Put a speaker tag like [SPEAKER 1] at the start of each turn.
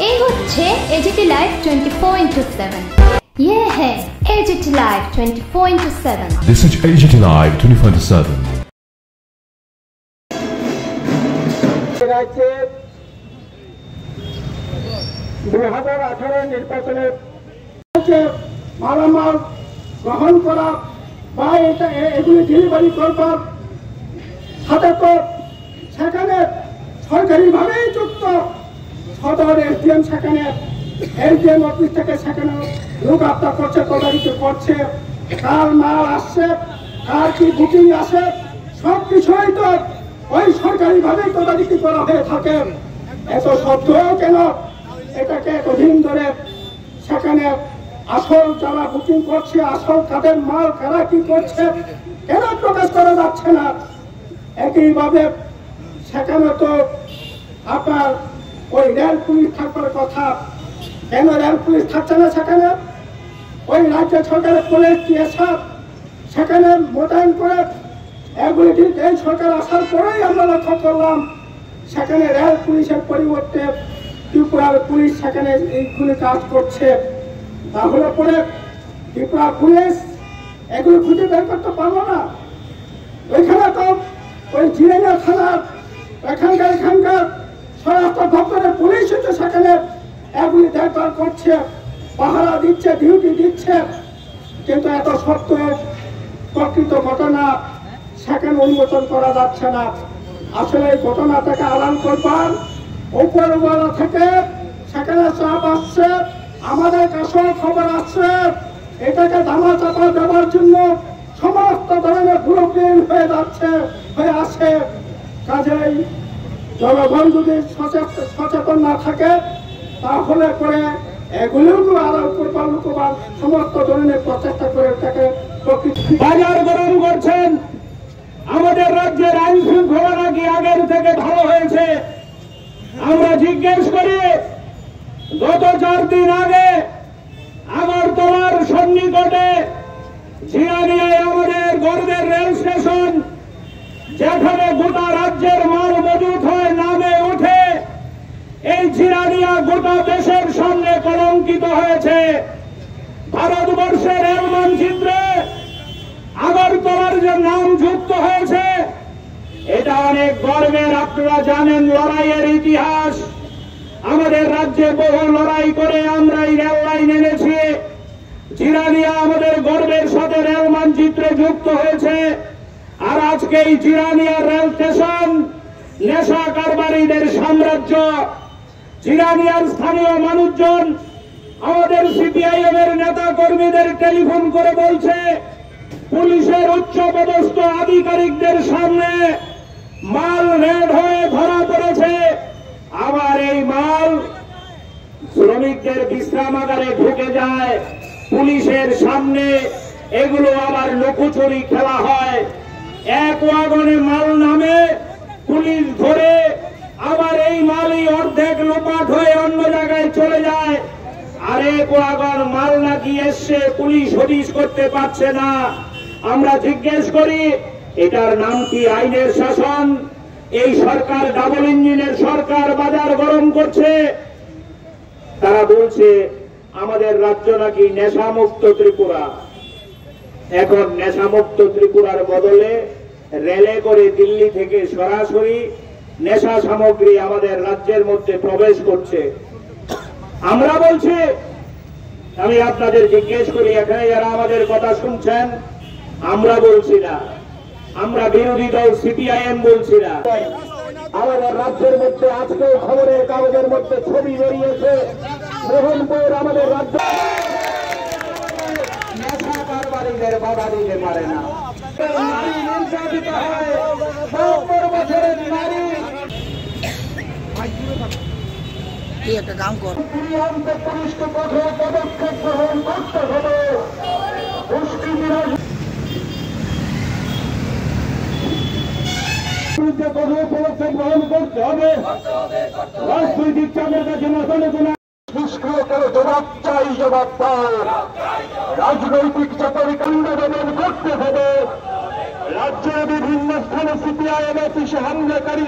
[SPEAKER 1] এই হচ্ছে AGT live 24/7। ये है AGT live 24/7।
[SPEAKER 2] This is AGT Live 24/7।
[SPEAKER 3] নির্বাচনের মালামাল গ্রহণ করা বা এগুলি ডেলিভারি করবার সাথে তো সেখানে সরকারিভাবেই যুক্ত সদর এসডিএম, সেখানে এসডিএম অফিস থেকে সেখানে লোক আপনার করছে, তদারকি করছে, কার মাল আসছে, কার কি বুকিং আসে, সব কিছুই তো ওই সরকারিভাবেই তদারকি করা হয়ে থাকে। এত সত্ত্বেও কেন এটাকে এতদিন ধরে সেখানে আসল যারা বুকিং করছে, আসল তাদের মাল কারা কি করছে কেন প্রকাশ করা যাচ্ছে না? একইভাবে সেখানে তো আপনার ওই রেল পুলিশ থাকবার কথা, কেন রেল পুলিশ থাকছে না সেখানে? ওই রাজ্য সরকারের পুলিশ টিএসআর সেখানে মোতায়েন করে এগুলি এই সরকার আসার পরেই আমরা লক্ষ্য করলাম সেখানে রেল পুলিশের পরিবর্তে ত্রিপুরার পুলিশ সেখানে এইগুলি কাজ করছে। তাহলে পরে ত্রিপুরা পুলিশ এগুলো খুঁজে বের করতে পারলো না। ওইখানে তো ওই জিরেঙ্গা থানার এখানকার স্বরাষ্ট্র দপ্তরের পুলিশ তো সেখানে এগুলি দেখভাল করছে, পাহারা দিচ্ছে, ডিউটি দিচ্ছে, কিন্তু এত সত্ত্বেও প্রকৃত ঘটনা সেখানে উন্মোচন করা যাচ্ছে না। আসলে এই ঘটনা থেকে আড়াল করবার উপরওয়ালা থেকে সেখানে চাপ আসছে, আমাদের কাছেও খবর আসছে, এটাকে ধামা চাপা দেওয়ার জন্য সমস্ত ধরনের ব্লুপ্রিন্ট হয়ে যাচ্ছে, হয়ে আসে। কাজেই জনগণ যদি সচেতন না থাকে তাহলে পরে এগুলোকে আড়াল করবার লুকোবার সমস্ত ধরনের প্রচেষ্টা করে থাকে। বাজার গরম করছেন। আমাদের রাজ্যের আইন শৃঙ্খলা নাকি আগের থেকে ভালো হয়েছে। আমরা জিজ্ঞেস করি, গত 4 দিন আগে আগরতলার সন্নিকটে জিরানিয়ায় আমাদের গর্বের রেল স্টেশন, যেখানে গোটা রাজ্যের মাল মজুত হয়, নামে উঠে এই জিরানিয়া গোটা দেশের সামনে কলঙ্কিত হয়েছে। ভারতবর্ষের রেল মানচিত্রে আগরতলার যে নাম যুক্ত হয়েছে, এটা অনেক গর্বের। আপনারা জানেন লড়াইয়ের ইতিহাস, আমাদের রাজ্যে বহু লড়াই করে আমরা এই রেল লাইন এনেছি। জিরানিয়া আমাদের গর্বের সাথে রেল মানচিত্রে যুক্ত হয়েছে। আর আজকে এই জিরানিয়া রেল স্টেশন নেশা কারবারিদের সাম্রাজ্য। জিরানিয়ার স্থানীয় মানুষজন আমাদের সিপিআইএম এর নেতা কর্মীদের টেলিফোন করে বলছে, পুলিশের উচ্চ পদস্থ আধিকারিকদের সামনে মাল রেড হয়ে ধরা পড়েছে। আবার এই মাল শ্রমিকদের বিশ্রামাগারে ঢুকে যায়, পুলিশের সামনে এগুলো আবার লুকোচুরি খেলা হয়। এক ওয়াগনে মাল নামে, পুলিশ ধরে, আবার এই মালই অর্ধেক লোপাট হয়ে অন্য জায়গায় চলে যায়। আরেক ওয়াগন মাল নাকি এসছে, পুলিশ হদিশ করতে পারছে না। আমরা জিজ্ঞেস করি, এটার নাম কি আইনের শাসন? এই সরকার ডাবল ইঞ্জিনের সরকার বাজার গরম করছে। তারা বলছে আমাদের রাজ্য নাকি নেশামুক্ত ত্রিপুরা। এখন নেশামুক্ত ত্রিপুরার বদলে রেলে করে দিল্লি থেকে সরাসরি নেশা সামগ্রী আমাদের রাজ্যের মধ্যে প্রবেশ করছে। আমরা বলছি, আমি আপনাদের জিজ্ঞেস করি, এখানে যারা আমাদের কথা শুনছেন, আমরা বলছি না, আমরা বিরোধী দল সিপিআইএম বলছি না। আমাদের রাজ্যের মধ্যে আজকে খবরের কাগজের মধ্যে ছবি বেরিয়েছে, মোহনপুর আমাদের রাজ্য নেশা কারবারিদের বাধা দিতে পারে না। নারী নির্যাতিত হয়, 70 বছরের নারী।
[SPEAKER 4] একটা কাম কর,
[SPEAKER 3] পুলিশকে কঠোর পদক্ষেপ গ্রহণ করতে হবে। বিরুদ্ধে কঠোর পদক্ষেপ গ্রহণ করতে হবে। রাজনৈতিক চাপের কাছে মাথা নিষ্ক্রিয় করে জবাব চাই, জবাব পাও। রাজনৈতিক চাপের কাণ্ডাবেদন করতে হবে। রাজ্যের বিভিন্ন স্থানে সিপিআইএম অফিসে হামলাকারীদের